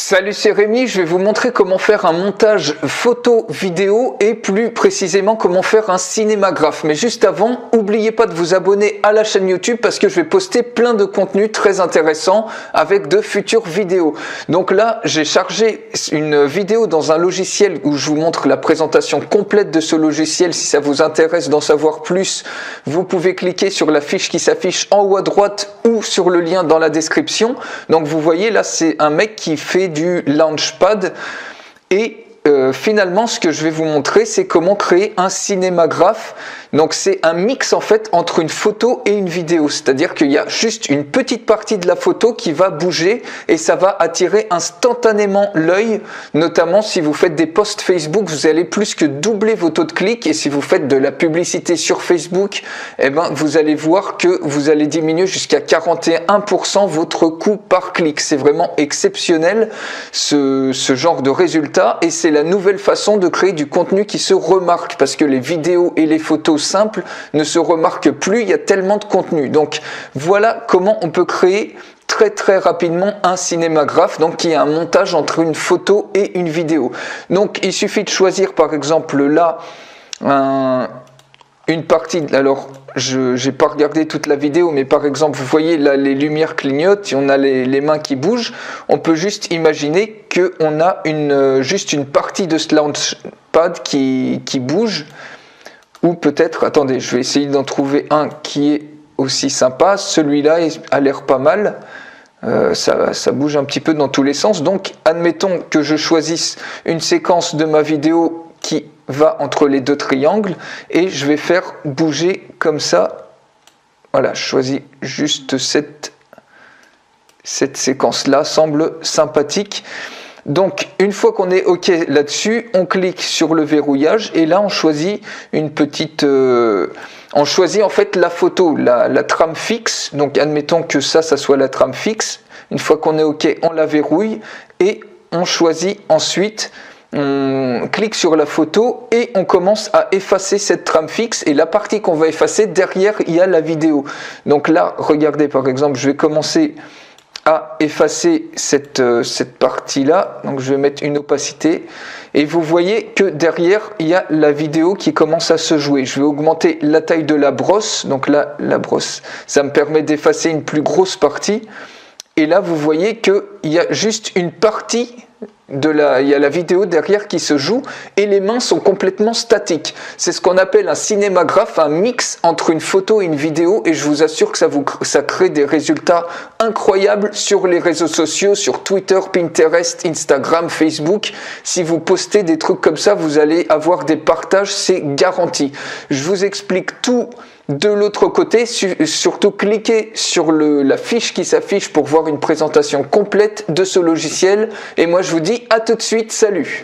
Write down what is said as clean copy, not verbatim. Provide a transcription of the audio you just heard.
Salut, c'est Rémi, je vais vous montrer comment faire un montage photo vidéo et plus précisément comment faire un cinémagraphe. Mais juste avant, n'oubliez pas de vous abonner à la chaîne YouTube parce que je vais poster plein de contenus très intéressants avec de futures vidéos. Donc là, j'ai chargé une vidéo dans un logiciel où je vous montre la présentation complète de ce logiciel. Si ça vous intéresse d'en savoir plus, vous pouvez cliquer sur la fiche qui s'affiche en haut à droite ou sur le lien dans la description. Donc vous voyez là, c'est un mec qui fait du Launchpad et finalement ce que je vais vous montrer c'est comment créer un cinémagraphe. Donc c'est un mix en fait entre une photo et une vidéo, c'est-à-dire qu'il y a juste une petite partie de la photo qui va bouger et ça va attirer instantanément l'œil, notamment si vous faites des posts Facebook, vous allez plus que doubler vos taux de clic, et si vous faites de la publicité sur Facebook, eh ben, vous allez voir que vous allez diminuer jusqu'à 41% votre coût par clic. C'est vraiment exceptionnel ce genre de résultat, et c'est la nouvelle façon de créer du contenu qui se remarque, parce que les vidéos et les photos simples ne se remarquent plus, il y a tellement de contenu. Donc voilà comment on peut créer très rapidement un cinémagraphe, donc qui est un montage entre une photo et une vidéo. Donc il suffit de choisir par exemple là une partie, alors je n'ai pas regardé toute la vidéo, mais par exemple vous voyez là les lumières clignotent, on a les mains qui bougent, on peut juste imaginer qu'on a juste une partie de ce Launchpad qui bouge, ou peut-être, attendez, je vais essayer d'en trouver un qui est aussi sympa, celui-là a l'air pas mal. Ça bouge un petit peu dans tous les sens. Donc admettons que je choisisse une séquence de ma vidéo qui va entre les deux triangles et je vais faire bouger comme ça. Voilà, je choisis juste cette séquence là, semble sympathique. Donc une fois qu'on est OK là-dessus, on clique sur le verrouillage et là on choisit une petite on choisit en fait la photo, la trame fixe. Donc admettons que ça soit la trame fixe. Une fois qu'on est OK, on la verrouille et on choisit ensuite, on clique sur la photo et on commence à effacer cette trame fixe, et la partie qu'on va effacer, derrière il y a la vidéo. Donc là, regardez par exemple, je vais commencer à effacer cette partie là, donc je vais mettre une opacité et vous voyez que derrière il y a la vidéo qui commence à se jouer. Je vais augmenter la taille de la brosse, donc là la brosse ça me permet d'effacer une plus grosse partie, et là vous voyez qu'il y a juste une partie il y a la vidéo derrière qui se joue et les mains sont complètement statiques. C'est ce qu'on appelle un cinémagraphe, un mix entre une photo et une vidéo, et je vous assure que ça crée des résultats incroyables sur les réseaux sociaux, sur Twitter, Pinterest, Instagram, Facebook. Si vous postez des trucs comme ça, vous allez avoir des partages, c'est garanti. Je vous explique tout de l'autre côté, surtout cliquez sur la fiche qui s'affiche pour voir une présentation complète de ce logiciel, et moi je vous dis à tout de suite, salut!